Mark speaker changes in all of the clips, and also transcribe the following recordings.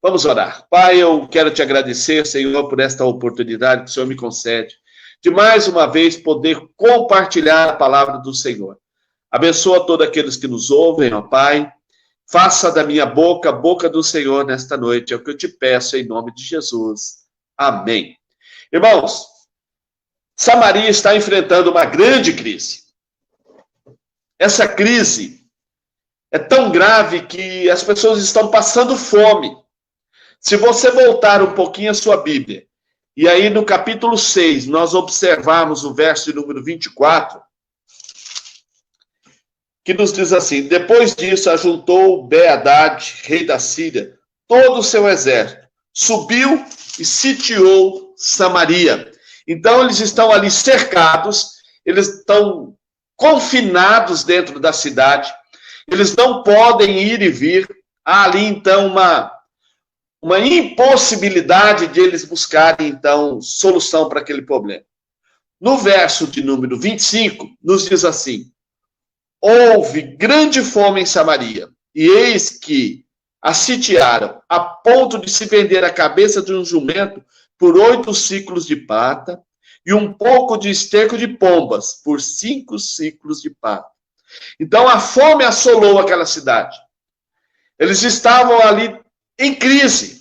Speaker 1: Vamos orar. Pai, eu quero te agradecer, Senhor, por esta oportunidade que o Senhor me concede de mais uma vez poder compartilhar a palavra do Senhor. Abençoa todos aqueles que nos ouvem, ó Pai. Faça da minha boca a boca do Senhor nesta noite. É o que eu te peço em nome de Jesus. Amém. Irmãos, Samaria está enfrentando uma grande crise. Essa crise é tão grave que as pessoas estão passando fome. Se você voltar um pouquinho a sua Bíblia, e aí no capítulo 6, nós observarmos o verso de número 24, que nos diz assim: depois disso ajuntou Ben-Hadad, rei da Síria, todo o seu exército, subiu e sitiou Samaria. Então eles estão ali cercados, eles estão confinados dentro da cidade, eles não podem ir e vir. Há ali então uma impossibilidade de eles buscarem, então, solução para aquele problema. No verso de número 25, nos diz assim: houve grande fome em Samaria, e eis que a sitiaram, a ponto de se vender a cabeça de um jumento por 8 siclos de prata, e um pouco de esterco de pombas por 5 siclos de prata. Então a fome assolou aquela cidade. Eles estavam ali em crise.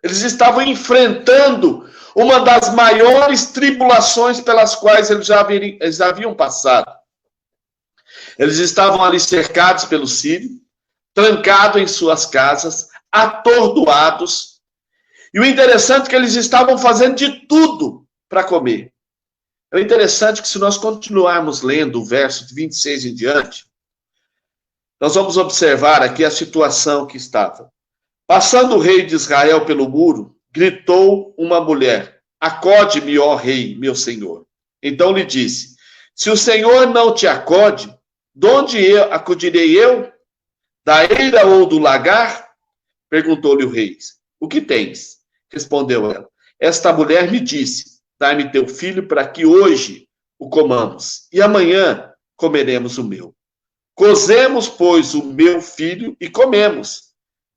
Speaker 1: Eles estavam enfrentando uma das maiores tribulações pelas quais eles haviam passado. Eles estavam ali cercados pelo sírio, trancados em suas casas, atordoados. E o interessante é que eles estavam fazendo de tudo para comer. É interessante que se nós continuarmos lendo o verso de 26 em diante, nós vamos observar aqui a situação que estava. Passando o rei de Israel pelo muro, gritou uma mulher: acode-me, ó rei, meu senhor. Então lhe disse: se o Senhor não te acode, de onde acudirei eu? Da eira ou do lagar? Perguntou-lhe o rei. O que tens? Respondeu ela. Esta mulher me disse: dai-me teu filho para que hoje o comamos, e amanhã comeremos o meu. Cozemos, pois, o meu filho e comemos.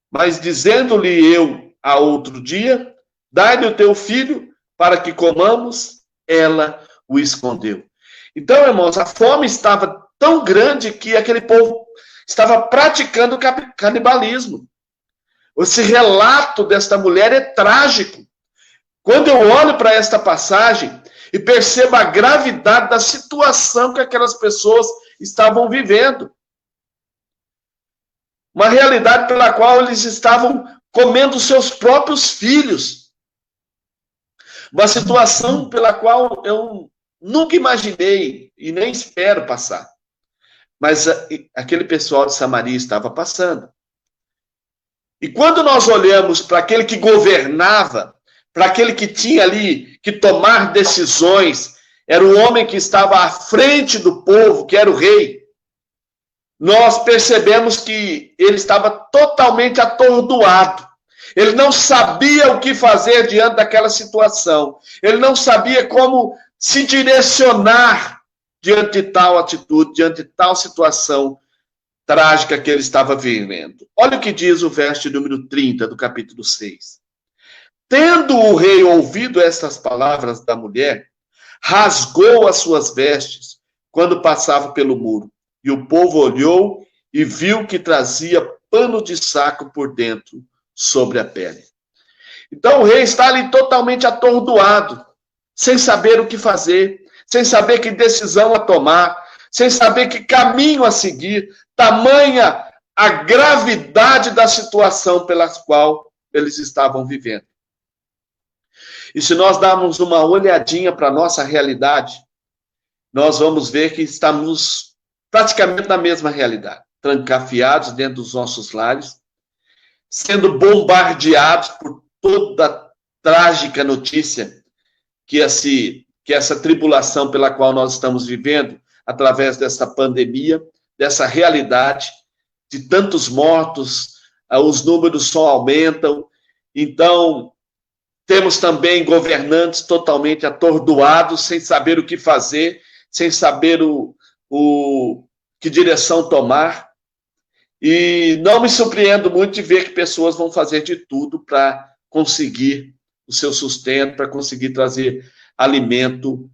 Speaker 1: Mas dizendo-lhe eu a outro dia: dai-lhe o teu filho para que comamos, ela o escondeu. Então, irmãos, a fome estava tão grande que aquele povo estava praticando canibalismo. Esse relato desta mulher é trágico. Quando eu olho para esta passagem e percebo a gravidade da situação que aquelas pessoas estavam vivendo. Uma realidade pela qual eles estavam comendo seus próprios filhos. Uma situação pela qual eu nunca imaginei e nem espero passar. Mas aquele pessoal de Samaria estava passando. E quando nós olhamos para aquele que governava, para aquele que tinha ali que tomar decisões, era o homem que estava à frente do povo, que era o rei, nós percebemos que ele estava totalmente atordoado. Ele não sabia o que fazer diante daquela situação. Ele não sabia como se direcionar diante de tal atitude, diante de tal situação trágica que ele estava vivendo. Olha o que diz o verso número 30 do capítulo 6. Tendo o rei ouvido estas palavras da mulher, rasgou as suas vestes quando passava pelo muro. E o povo olhou e viu que trazia pano de saco por dentro sobre a pele. Então o rei está ali totalmente atordoado, sem saber o que fazer, sem saber que decisão a tomar, sem saber que caminho a seguir, tamanha a gravidade da situação pela qual eles estavam vivendo. E se nós darmos uma olhadinha para a nossa realidade, nós vamos ver que estamos praticamente na mesma realidade, trancafiados dentro dos nossos lares, sendo bombardeados por toda a trágica notícia que essa tribulação pela qual nós estamos vivendo, através dessa pandemia, dessa realidade de tantos mortos, os números só aumentam. Então, temos também governantes totalmente atordoados, sem saber o que fazer, sem saber que direção tomar. E não me surpreendo muito de ver que pessoas vão fazer de tudo para conseguir o seu sustento, para conseguir trazer alimento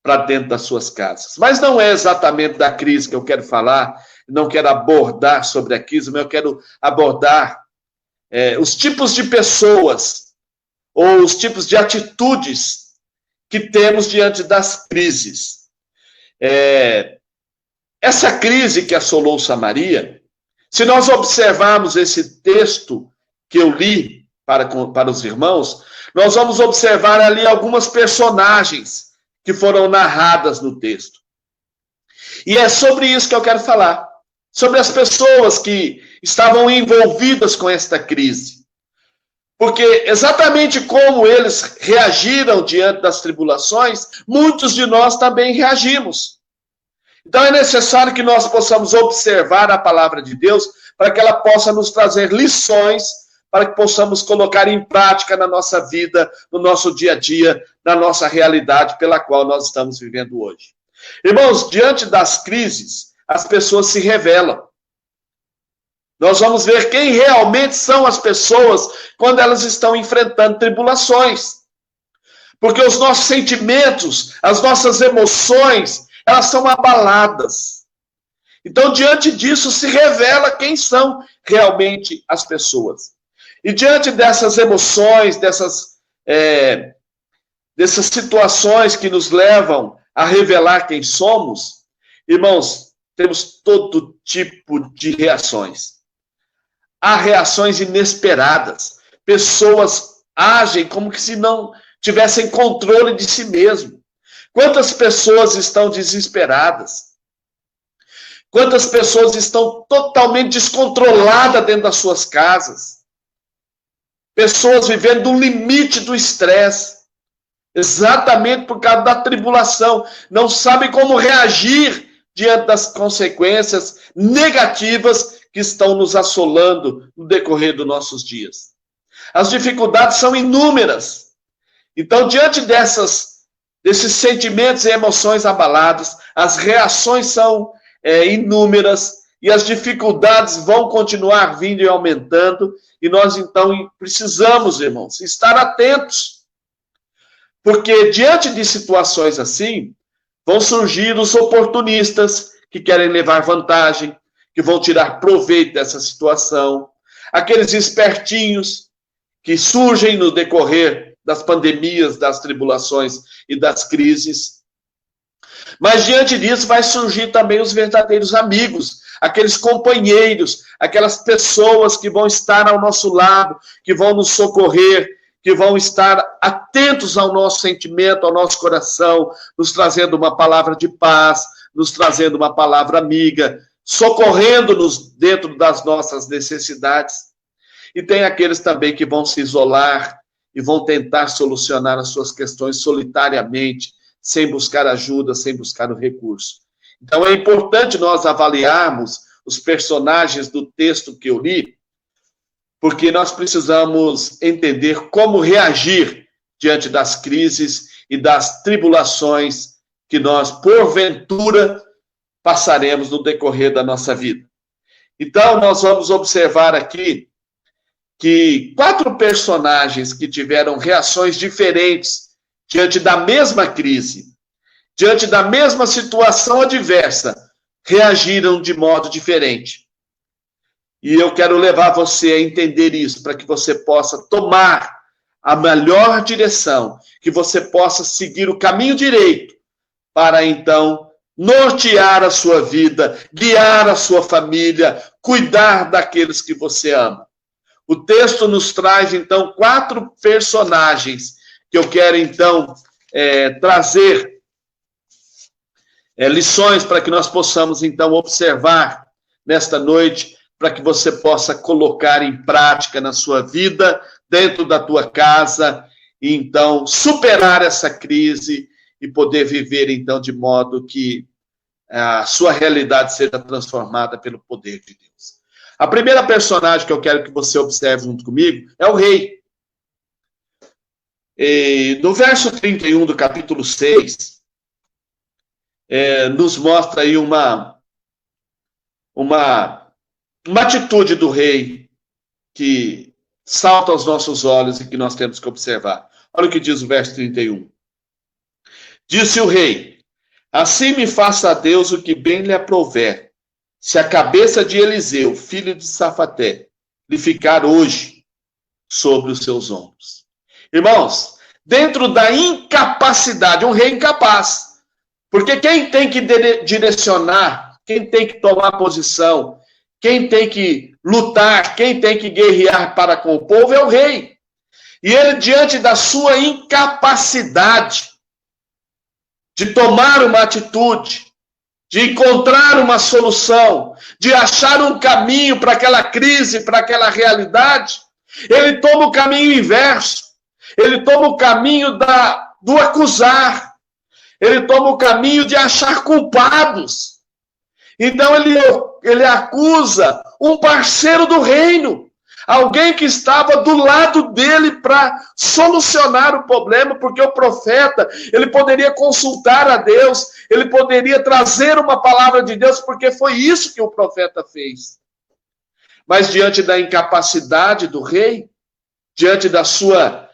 Speaker 1: para dentro das suas casas. Mas não é exatamente da crise que eu quero falar, não quero abordar sobre a crise, mas eu quero abordar os tipos de pessoas ou os tipos de atitudes que temos diante das crises. Essa crise que assolou Samaria, se nós observarmos esse texto que eu li para os irmãos, nós vamos observar ali algumas personagens que foram narradas no texto. E é sobre isso que eu quero falar. Sobre as pessoas que estavam envolvidas com esta crise. Porque exatamente como eles reagiram diante das tribulações, muitos de nós também reagimos. Então é necessário que nós possamos observar a palavra de Deus para que ela possa nos trazer lições, para que possamos colocar em prática na nossa vida, no nosso dia a dia, na nossa realidade pela qual nós estamos vivendo hoje. Irmãos, diante das crises, as pessoas se revelam. Nós vamos ver quem realmente são as pessoas quando elas estão enfrentando tribulações. Porque os nossos sentimentos, as nossas emoções, elas são abaladas. Então, diante disso, se revela quem são realmente as pessoas. E diante dessas emoções, dessas situações que nos levam a revelar quem somos, irmãos, temos todo tipo de reações. Há reações inesperadas. Pessoas agem como que se não tivessem controle de si mesmo. Quantas pessoas estão desesperadas? Quantas pessoas estão totalmente descontroladas dentro das suas casas? Pessoas vivendo no limite do estresse. Exatamente por causa da tribulação. Não sabem como reagir diante das consequências negativas que estão nos assolando no decorrer dos nossos dias. As dificuldades são inúmeras. Então, diante desses sentimentos e emoções abalados, as reações são inúmeras e as dificuldades vão continuar vindo e aumentando. E nós, então, precisamos, irmãos, estar atentos. Porque diante de situações assim, vão surgir os oportunistas que querem levar vantagem, que vão tirar proveito dessa situação, aqueles espertinhos que surgem no decorrer das pandemias, das tribulações e das crises. Mas diante disso vai surgir também os verdadeiros amigos, aqueles companheiros, aquelas pessoas que vão estar ao nosso lado, que vão nos socorrer, que vão estar atentos ao nosso sentimento, ao nosso coração, nos trazendo uma palavra de paz, nos trazendo uma palavra amiga, socorrendo-nos dentro das nossas necessidades. E tem aqueles também que vão se isolar e vão tentar solucionar as suas questões solitariamente, sem buscar ajuda, sem buscar o recurso. Então é importante nós avaliarmos os personagens do texto que eu li, porque nós precisamos entender como reagir diante das crises e das tribulações que nós, porventura, passaremos no decorrer da nossa vida. Então, nós vamos observar aqui que 4 personagens que tiveram reações diferentes diante da mesma crise, diante da mesma situação adversa, reagiram de modo diferente. E eu quero levar você a entender isso, para que você possa tomar a melhor direção, que você possa seguir o caminho direito, para então nortear a sua vida, guiar a sua família, cuidar daqueles que você ama. O texto nos traz, então, 4 personagens que eu quero, então, trazer lições para que nós possamos, então, observar nesta noite, para que você possa colocar em prática na sua vida, dentro da tua casa, e, então, superar essa crise e poder viver, então, de modo que a sua realidade seja transformada pelo poder de Deus. A primeira personagem que eu quero que você observe junto comigo é o rei. E no verso 31 do capítulo 6, nos mostra aí uma uma atitude do rei que salta aos nossos olhos e que nós temos que observar. Olha o que diz o verso 31. Disse o rei: assim me faça Deus o que bem lhe aprouver, se a cabeça de Eliseu, filho de Safaté, lhe ficar hoje sobre os seus ombros. Irmãos, dentro da incapacidade, um rei incapaz, porque quem tem que direcionar, quem tem que tomar posição, quem tem que lutar, quem tem que guerrear para com o povo é o rei. E ele, diante da sua incapacidade de tomar uma atitude, de encontrar uma solução, de achar um caminho para aquela crise, para aquela realidade, ele toma o caminho inverso. Ele toma o caminho do acusar. Ele toma o caminho de achar culpados. Então ele acusa um parceiro do reino, alguém que estava do lado dele para solucionar o problema, porque o profeta, ele poderia consultar a Deus, ele poderia trazer uma palavra de Deus, porque foi isso que o profeta fez. Mas diante da incapacidade do rei, diante da sua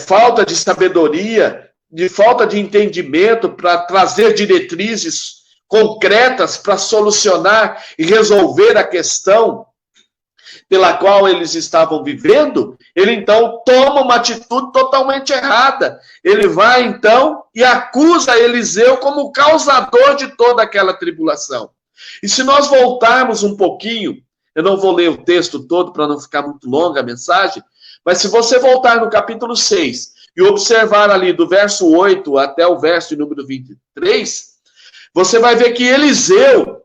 Speaker 1: falta de sabedoria, de falta de entendimento para trazer diretrizes concretas para solucionar e resolver a questão pela qual eles estavam vivendo, ele então toma uma atitude totalmente errada. Ele vai então e acusa Eliseu como o causador de toda aquela tribulação. E se nós voltarmos um pouquinho, eu não vou ler o texto todo para não ficar muito longa a mensagem, mas se você voltar no capítulo 6 e observar ali do verso 8 até o verso número 23, você vai ver que Eliseu,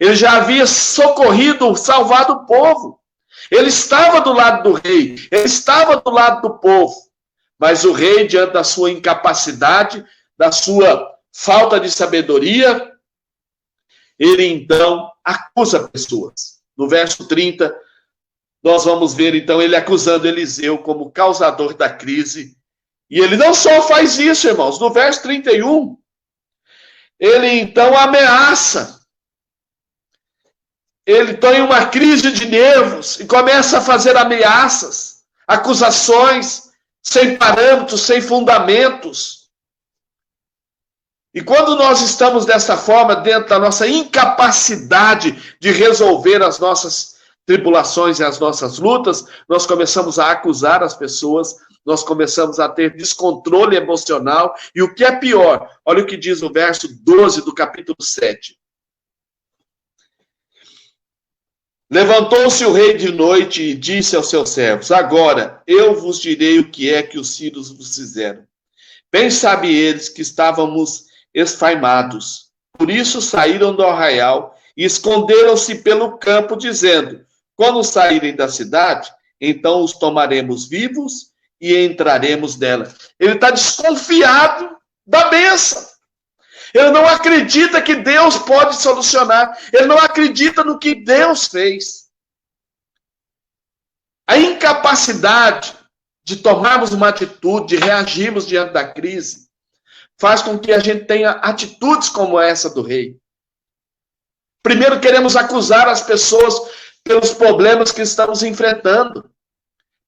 Speaker 1: ele já havia socorrido, salvado o povo. Ele estava do lado do rei, ele estava do lado do povo. Mas o rei, diante da sua incapacidade, da sua falta de sabedoria, ele então acusa pessoas. No verso 30, nós vamos ver então ele acusando Eliseu como causador da crise. E ele não só faz isso, irmãos. No verso 31, ele então ameaça. Ele tem uma crise de nervos e começa a fazer ameaças, acusações, sem parâmetros, sem fundamentos. E quando nós estamos dessa forma, dentro da nossa incapacidade de resolver as nossas tribulações e as nossas lutas, nós começamos a acusar as pessoas, nós começamos a ter descontrole emocional. E o que é pior, olha o que diz o verso 12 do capítulo 7. Levantou-se o rei de noite e disse aos seus servos: agora eu vos direi o que é que os sírios vos fizeram. Bem sabe eles que estávamos esfaimados. Por isso saíram do arraial e esconderam-se pelo campo, dizendo: quando saírem da cidade, então os tomaremos vivos e entraremos nela. Ele está desconfiado da bênção. Ele não acredita que Deus pode solucionar. Ele não acredita no que Deus fez. A incapacidade de tomarmos uma atitude, de reagirmos diante da crise, faz com que a gente tenha atitudes como essa do rei. Primeiro, queremos acusar as pessoas pelos problemas que estamos enfrentando,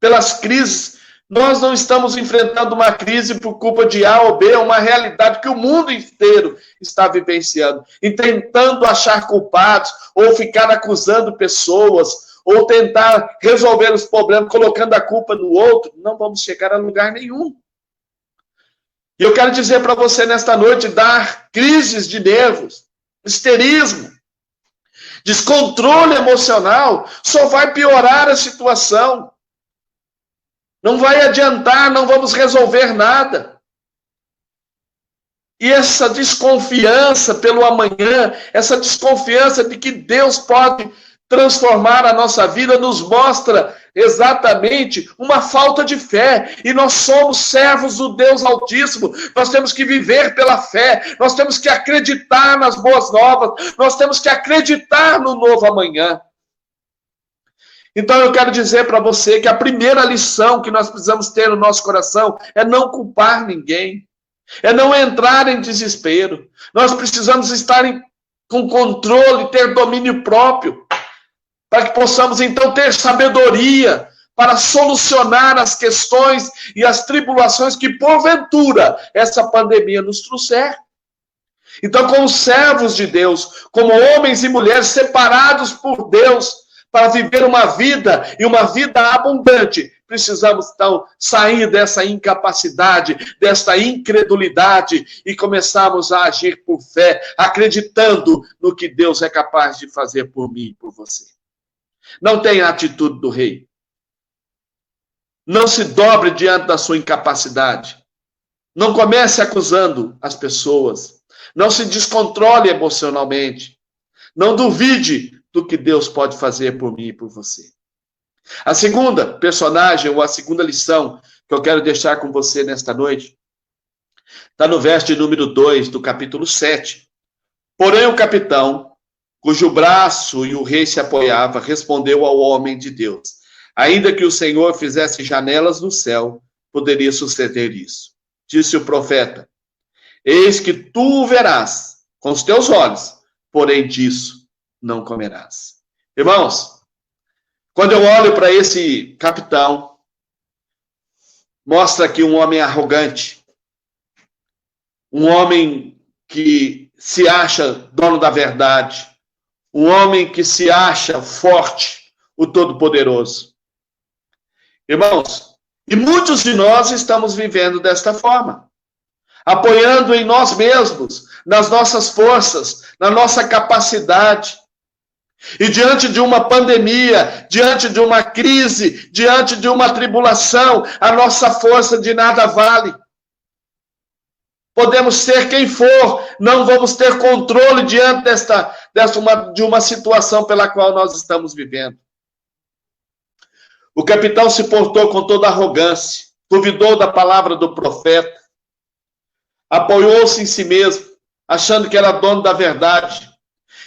Speaker 1: pelas crises. Nós não estamos enfrentando uma crise por culpa de A ou B, é uma realidade que o mundo inteiro está vivenciando. E tentando achar culpados, ou ficar acusando pessoas, ou tentar resolver os problemas colocando a culpa no outro, não vamos chegar a lugar nenhum. E eu quero dizer para você nesta noite, dar crises de nervos, histerismo, descontrole emocional, só vai piorar a situação. Não vai adiantar, não vamos resolver nada. E essa desconfiança pelo amanhã, essa desconfiança de que Deus pode transformar a nossa vida, nos mostra exatamente uma falta de fé. E nós somos servos do Deus Altíssimo. Nós temos que viver pela fé. Nós temos que acreditar nas boas novas. Nós temos que acreditar no novo amanhã. Então eu quero dizer para você que a primeira lição que nós precisamos ter no nosso coração é não culpar ninguém, é não entrar em desespero. Nós precisamos estar com controle, ter domínio próprio. para que possamos então ter sabedoria para solucionar as questões e as tribulações que porventura essa pandemia nos trouxer. Então, como servos de Deus, como homens e mulheres separados por Deus para viver uma vida e uma vida abundante, precisamos então sair dessa incapacidade, dessa incredulidade e começarmos a agir por fé, acreditando no que Deus é capaz de fazer por mim e por você. Não tenha a atitude do rei. Não se dobre diante da sua incapacidade. Não comece acusando as pessoas. Não se descontrole emocionalmente. Não duvide do que Deus pode fazer por mim e por você. A segunda personagem, ou a segunda lição que eu quero deixar com você nesta noite, está no verso de número 2 do capítulo 7. Porém, o capitão, cujo braço e o rei se apoiava, respondeu ao homem de Deus: ainda que o Senhor fizesse janelas no céu, poderia suceder isso. Disse o profeta: eis que tu o verás com os teus olhos, porém disso não comerás. Irmãos, quando eu olho para esse capitão, mostra aqui um homem arrogante, um homem que se acha dono da verdade, um homem que se acha forte, o Todo-Poderoso. Irmãos, e muitos de nós estamos vivendo desta forma, apoiando em nós mesmos, nas nossas forças, na nossa capacidade. E diante de uma pandemia, diante de uma crise, diante de uma tribulação, a nossa força de nada vale. Podemos ser quem for, não vamos ter controle diante de uma situação pela qual nós estamos vivendo. O capitão se portou com toda arrogância, duvidou da palavra do profeta, apoiou-se em si mesmo, achando que era dono da verdade.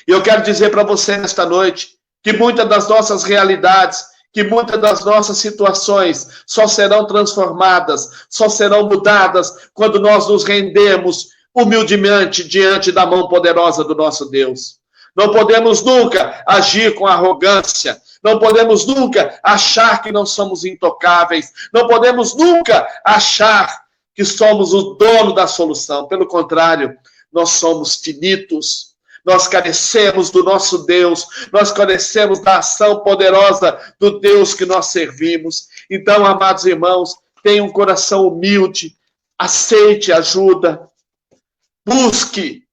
Speaker 1: E eu quero dizer para você nesta noite que muitas das nossas realidades, que muitas das nossas situações só serão transformadas, só serão mudadas quando nós nos rendemos humildemente diante da mão poderosa do nosso Deus. Não podemos nunca agir com arrogância, não podemos nunca achar que não somos intocáveis, não podemos nunca achar que somos o dono da solução. Pelo contrário, nós somos finitos. Nós carecemos do nosso Deus, nós carecemos da ação poderosa do Deus que nós servimos. Então, amados irmãos, tenha um coração humilde, aceite ajuda, busque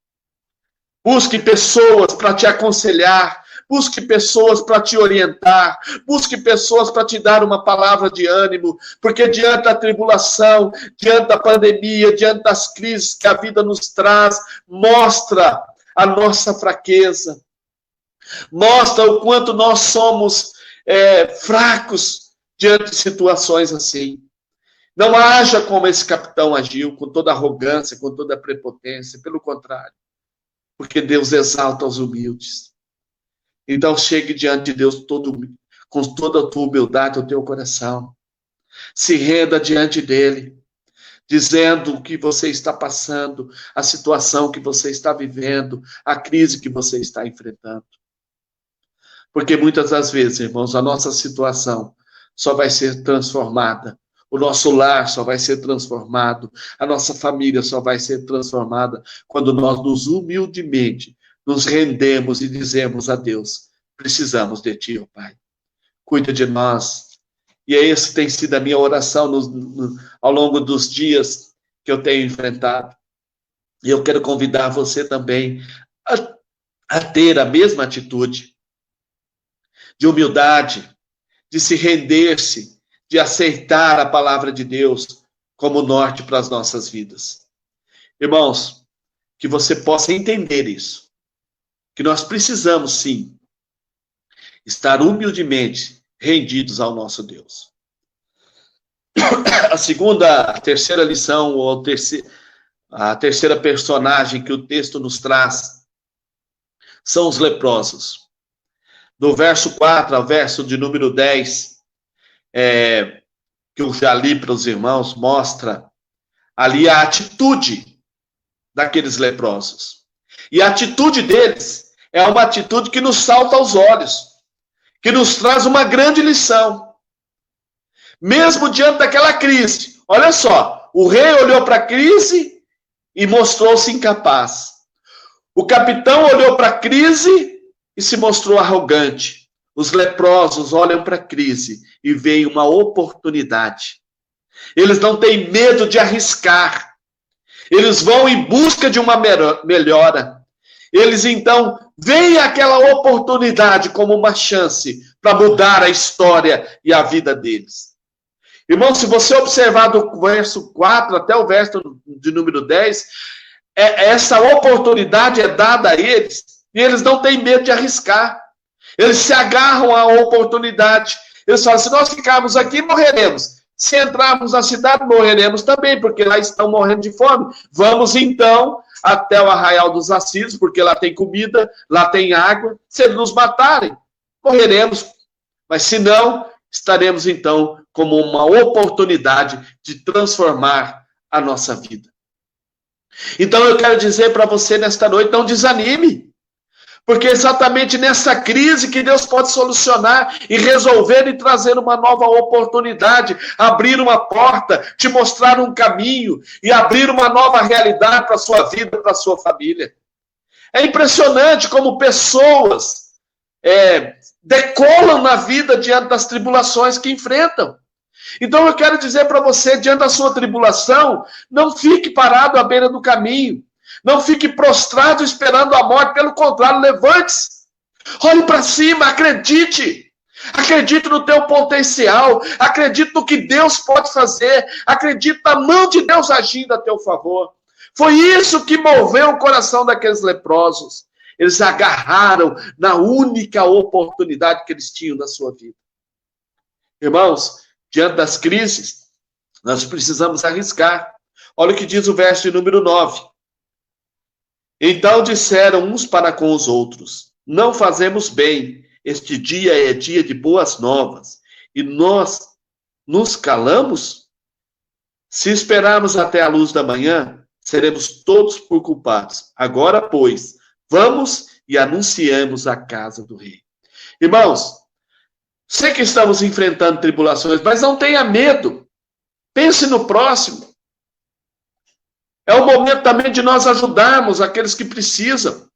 Speaker 1: pessoas para te aconselhar, busque pessoas para te orientar, busque pessoas para te dar uma palavra de ânimo, porque diante da tribulação, diante da pandemia, diante das crises que a vida nos traz, mostra a nossa fraqueza, mostra o quanto nós somos fracos diante de situações assim. Não haja como esse capitão agiu, com toda arrogância, com toda prepotência, pelo contrário, porque Deus exalta os humildes. Então chegue diante de Deus com toda a tua humildade, o teu coração, se renda diante dele, dizendo o que você está passando, a situação que você está vivendo, a crise que você está enfrentando. Porque muitas das vezes, irmãos, a nossa situação só vai ser transformada, o nosso lar só vai ser transformado, a nossa família só vai ser transformada quando nós nos humildemente nos rendemos e dizemos a Deus: precisamos de ti, ó Pai. Cuida de nós. E essa tem sido a minha oração ao longo dos dias que eu tenho enfrentado. E eu quero convidar você também a ter a mesma atitude de humildade, de se render-se, de aceitar a palavra de Deus como norte para as nossas vidas. Irmãos, que você possa entender isso, que nós precisamos, sim, estar humildemente rendidos ao nosso Deus. A terceira lição, ou a terceira personagem que o texto nos traz, são os leprosos. Do verso 4 ao verso de número 10, que eu já li para os irmãos, mostra ali a atitude daqueles leprosos. E a atitude deles é uma atitude que nos salta aos olhos, que nos traz uma grande lição. Mesmo diante daquela crise, olha só, o rei olhou para a crise e mostrou-se incapaz. O capitão olhou para a crise e se mostrou arrogante. Os leprosos olham para a crise e veem uma oportunidade. Eles não têm medo de arriscar. Eles vão em busca de uma melhora. Eles, então, veem aquela oportunidade como uma chance para mudar a história e a vida deles. Irmão, se você observar do verso 4 até o verso de número 10, essa oportunidade é dada a eles e eles não têm medo de arriscar. Eles se agarram à oportunidade. Eles falam, se nós ficarmos aqui, morreremos. Se entrarmos na cidade, morreremos também, porque lá estão morrendo de fome. Vamos, então, até o arraial dos Assírios, porque lá tem comida, lá tem água. Se eles nos matarem, morreremos. Mas se não, estaremos, então, como uma oportunidade de transformar a nossa vida. Então, eu quero dizer para você nesta noite, não desanime. Porque é exatamente nessa crise que Deus pode solucionar e resolver e trazer uma nova oportunidade, abrir uma porta, te mostrar um caminho e abrir uma nova realidade para a sua vida, para a sua família. É impressionante como pessoas decolam na vida diante das tribulações que enfrentam. Então eu quero dizer para você, diante da sua tribulação, não fique parado à beira do caminho. Não fique prostrado esperando a morte, pelo contrário, levante-se. Olhe para cima, acredite. Acredite no teu potencial, acredite no que Deus pode fazer, acredite na mão de Deus agindo a teu favor. Foi isso que moveu o coração daqueles leprosos. Eles agarraram na única oportunidade que eles tinham na sua vida. Irmãos, diante das crises, nós precisamos arriscar. Olha o que diz o verso de número 9. Então disseram uns para com os outros, não fazemos bem, este dia é dia de boas novas, e nós nos calamos? Se esperarmos até a luz da manhã, seremos todos por culpados. Agora, pois, vamos e anunciemos a casa do rei. Irmãos, sei que estamos enfrentando tribulações, mas não tenha medo. Pense no próximo. É o momento também de nós ajudarmos aqueles que precisam.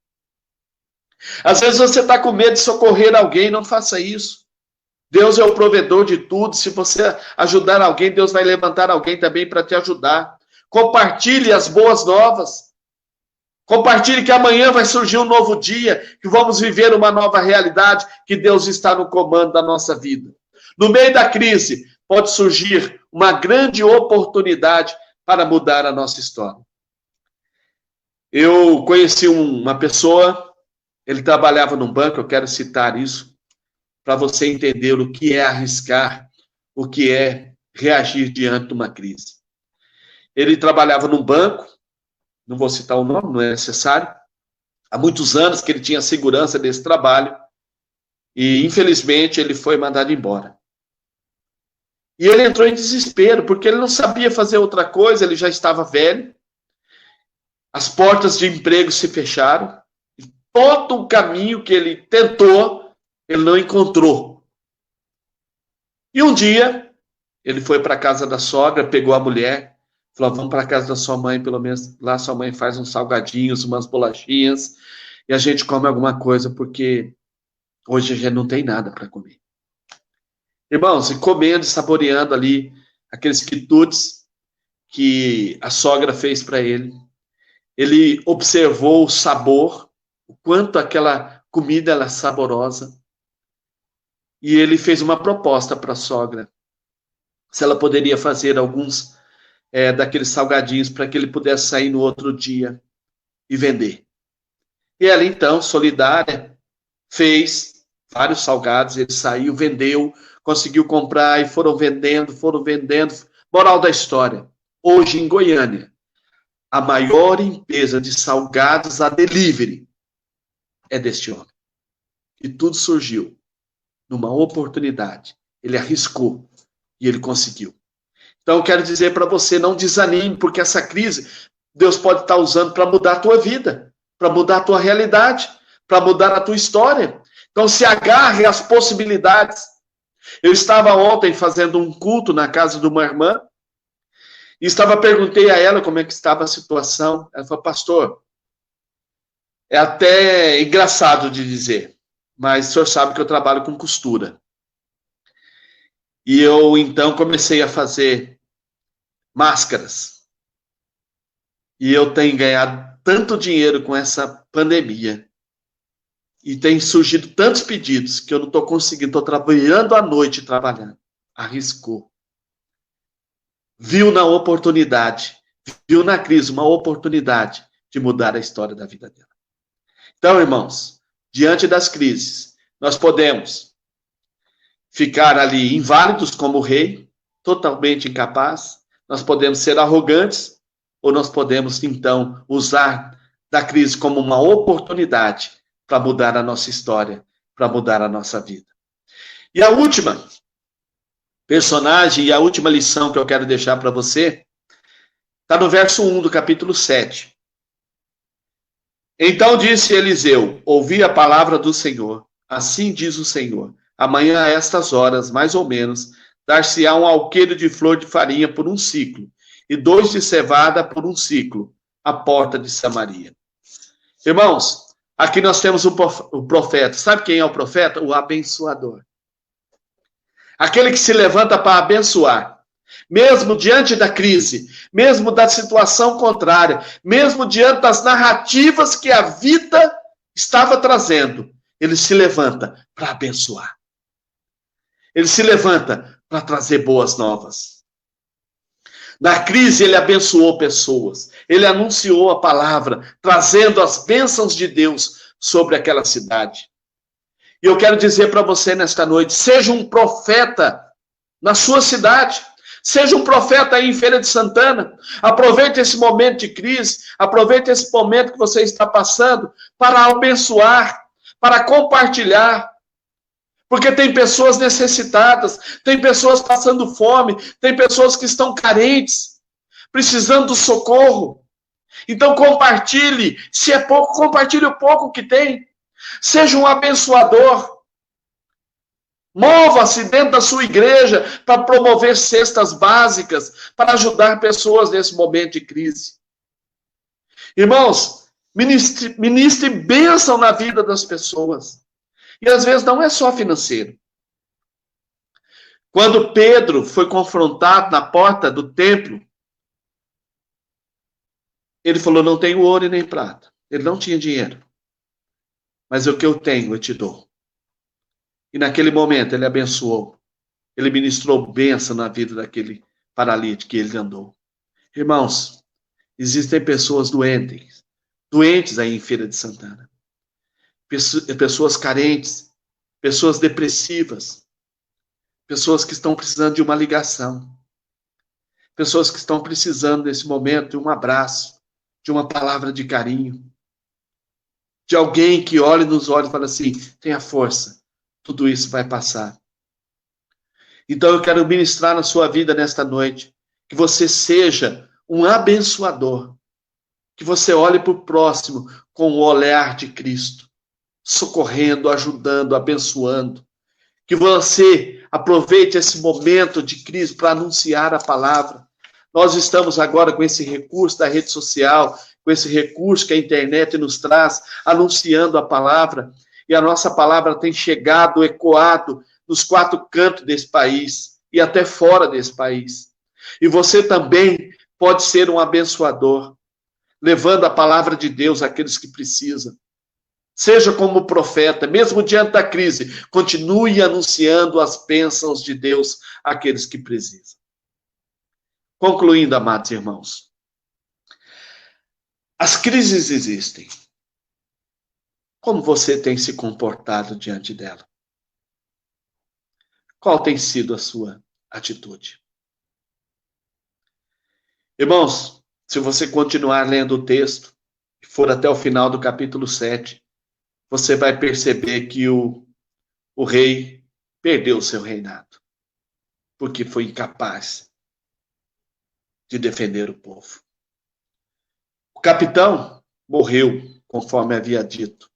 Speaker 1: Às vezes você está com medo de socorrer alguém, não faça isso. Deus é o provedor de tudo. Se você ajudar alguém, Deus vai levantar alguém também para te ajudar. Compartilhe as boas novas. Compartilhe que amanhã vai surgir um novo dia, que vamos viver uma nova realidade, que Deus está no comando da nossa vida. No meio da crise, pode surgir uma grande oportunidade para mudar a nossa história. Eu conheci uma pessoa, ele trabalhava num banco, eu quero citar isso, para você entender o que é arriscar, o que é reagir diante de uma crise. Ele trabalhava num banco, não vou citar o nome, não é necessário, há muitos anos que ele tinha segurança desse trabalho, e infelizmente ele foi mandado embora. E ele entrou em desespero, porque ele não sabia fazer outra coisa, ele já estava velho, as portas de emprego se fecharam, e todo o caminho que ele tentou, ele não encontrou. E um dia, ele foi para a casa da sogra, pegou a mulher, falou, vamos para a casa da sua mãe, pelo menos lá sua mãe faz uns salgadinhos, umas bolachinhas, e a gente come alguma coisa, porque hoje a gente não tem nada para comer. Irmãos, e comendo, saboreando ali aqueles quitutes que a sogra fez para ele. Ele observou o sabor, o quanto aquela comida era saborosa. E ele fez uma proposta para a sogra. Se ela poderia fazer alguns daqueles salgadinhos para que ele pudesse sair no outro dia e vender. E ela, então, solidária, fez vários salgados, ele saiu, vendeu, conseguiu comprar e foram vendendo. Moral da história, hoje em Goiânia, a maior empresa de salgados a delivery é deste homem. E tudo surgiu numa oportunidade. Ele arriscou e ele conseguiu. Então, eu quero dizer para você, não desanime, porque essa crise Deus pode estar usando para mudar a tua vida, para mudar a tua realidade, para mudar a tua história. Então se agarre às possibilidades. Eu estava ontem fazendo um culto na casa de uma irmã, e perguntei a ela como é que estava a situação. Ela falou, pastor, é até engraçado de dizer, mas o senhor sabe que eu trabalho com costura. E eu, então, comecei a fazer máscaras. E eu tenho ganhado tanto dinheiro com essa pandemia. E tem surgido tantos pedidos que eu não estou conseguindo. Estou trabalhando à noite, trabalhando. Arriscou. Viu na oportunidade, viu na crise uma oportunidade de mudar a história da vida dela. Então, irmãos, diante das crises, nós podemos ficar ali inválidos como o rei, totalmente incapaz, nós podemos ser arrogantes, ou nós podemos, então, usar da crise como uma oportunidade para mudar a nossa história, para mudar a nossa vida. E a última personagem e a última lição que eu quero deixar para você está no verso 1 do capítulo 7. Então disse Eliseu, ouvi a palavra do Senhor, assim diz o Senhor, amanhã a estas horas, mais ou menos, dar-se-á um alqueire de flor de farinha por um ciclo, e 2 de cevada por um ciclo, à porta de Samaria. Irmãos, aqui nós temos o profeta. Sabe quem é o profeta? O abençoador. Aquele que se levanta para abençoar. Mesmo diante da crise, mesmo da situação contrária, mesmo diante das narrativas que a vida estava trazendo, ele se levanta para abençoar. Ele se levanta para trazer boas novas. Na crise, ele abençoou pessoas. Ele anunciou a palavra, trazendo as bênçãos de Deus sobre aquela cidade. E eu quero dizer para você nesta noite, seja um profeta na sua cidade. Seja um profeta aí em Feira de Santana. Aproveite esse momento de crise, aproveite esse momento que você está passando para abençoar, para compartilhar. Porque tem pessoas necessitadas, tem pessoas passando fome, tem pessoas que estão carentes, precisando do socorro. Então compartilhe, se é pouco, compartilhe o pouco que tem. Seja um abençoador. Mova-se dentro da sua igreja para promover cestas básicas, para ajudar pessoas nesse momento de crise. Irmãos, ministre bênção na vida das pessoas. E às vezes não é só financeiro. Quando Pedro foi confrontado na porta do templo, ele falou, não tenho ouro e nem prata. Ele não tinha dinheiro. Mas o que eu tenho, eu te dou. E naquele momento ele abençoou. Ele ministrou bênção na vida daquele paralítico que ele andou. Irmãos, existem pessoas doentes aí em Feira de Santana. Pessoas carentes, pessoas depressivas, pessoas que estão precisando de uma ligação, pessoas que estão precisando nesse momento de um abraço, de uma palavra de carinho, de alguém que olhe nos olhos e fala assim, tenha força, tudo isso vai passar. Então eu quero ministrar na sua vida nesta noite, que você seja um abençoador, que você olhe para o próximo com o olhar de Cristo, socorrendo, ajudando, abençoando, que você aproveite esse momento de crise para anunciar a palavra. Nós estamos agora com esse recurso da rede social, com esse recurso que a internet nos traz, anunciando a palavra, e a nossa palavra tem chegado, ecoado nos 4 cantos desse país e até fora desse país. E você também pode ser um abençoador, levando a palavra de Deus àqueles que precisam. Seja como profeta, mesmo diante da crise, continue anunciando as bênçãos de Deus àqueles que precisam. Concluindo, amados irmãos, as crises existem. Como você tem se comportado diante dela? Qual tem sido a sua atitude? Irmãos, se você continuar lendo o texto, e for até o final do capítulo 7, você vai perceber que o rei perdeu o seu reinado, porque foi incapaz de defender o povo. O capitão morreu, conforme havia dito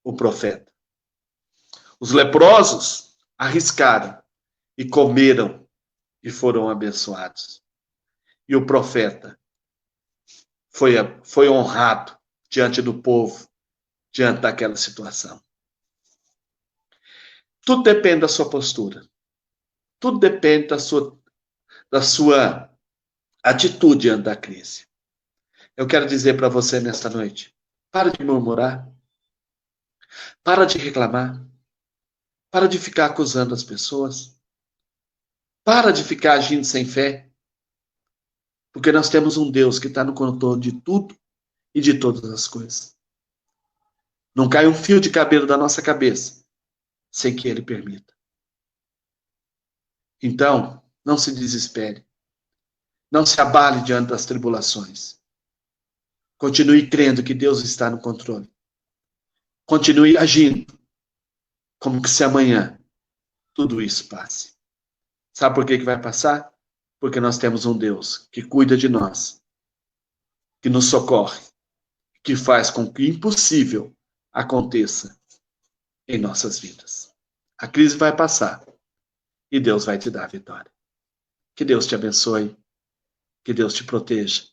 Speaker 1: o profeta. Os leprosos arriscaram e comeram e foram abençoados. E o profeta foi honrado diante do povo, diante daquela situação. Tudo depende da sua postura. Tudo depende da sua atitude diante da crise. Eu quero dizer para você nesta noite, para de murmurar, para de reclamar, para de ficar acusando as pessoas, para de ficar agindo sem fé, porque nós temos um Deus que está no controle de tudo e de todas as coisas. Não cai um fio de cabelo da nossa cabeça sem que Ele permita. Então, não se desespere. Não se abale diante das tribulações. Continue crendo que Deus está no controle. Continue agindo como que se amanhã tudo isso passe. Sabe por que vai passar? Porque nós temos um Deus que cuida de nós, que nos socorre, que faz com que o impossível aconteça em nossas vidas. A crise vai passar e Deus vai te dar a vitória. Que Deus te abençoe, que Deus te proteja,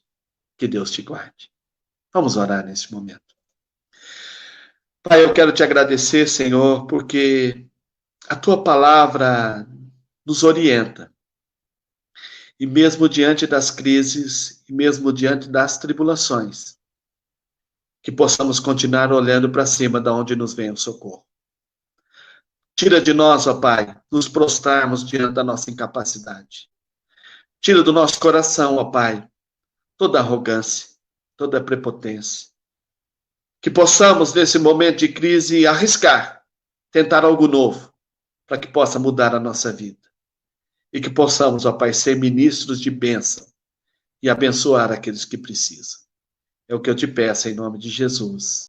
Speaker 1: que Deus te guarde. Vamos orar neste momento. Pai, eu quero te agradecer, Senhor, porque a tua palavra nos orienta. E mesmo diante das crises, e mesmo diante das tribulações, que possamos continuar olhando para cima de onde nos vem o socorro. Tira de nós, ó Pai, nos prostrarmos diante da nossa incapacidade. Tira do nosso coração, ó Pai, toda arrogância, toda prepotência. Que possamos, nesse momento de crise, arriscar, tentar algo novo, para que possa mudar a nossa vida. E que possamos, ó Pai, ser ministros de bênção e abençoar aqueles que precisam. É o que eu te peço em nome de Jesus.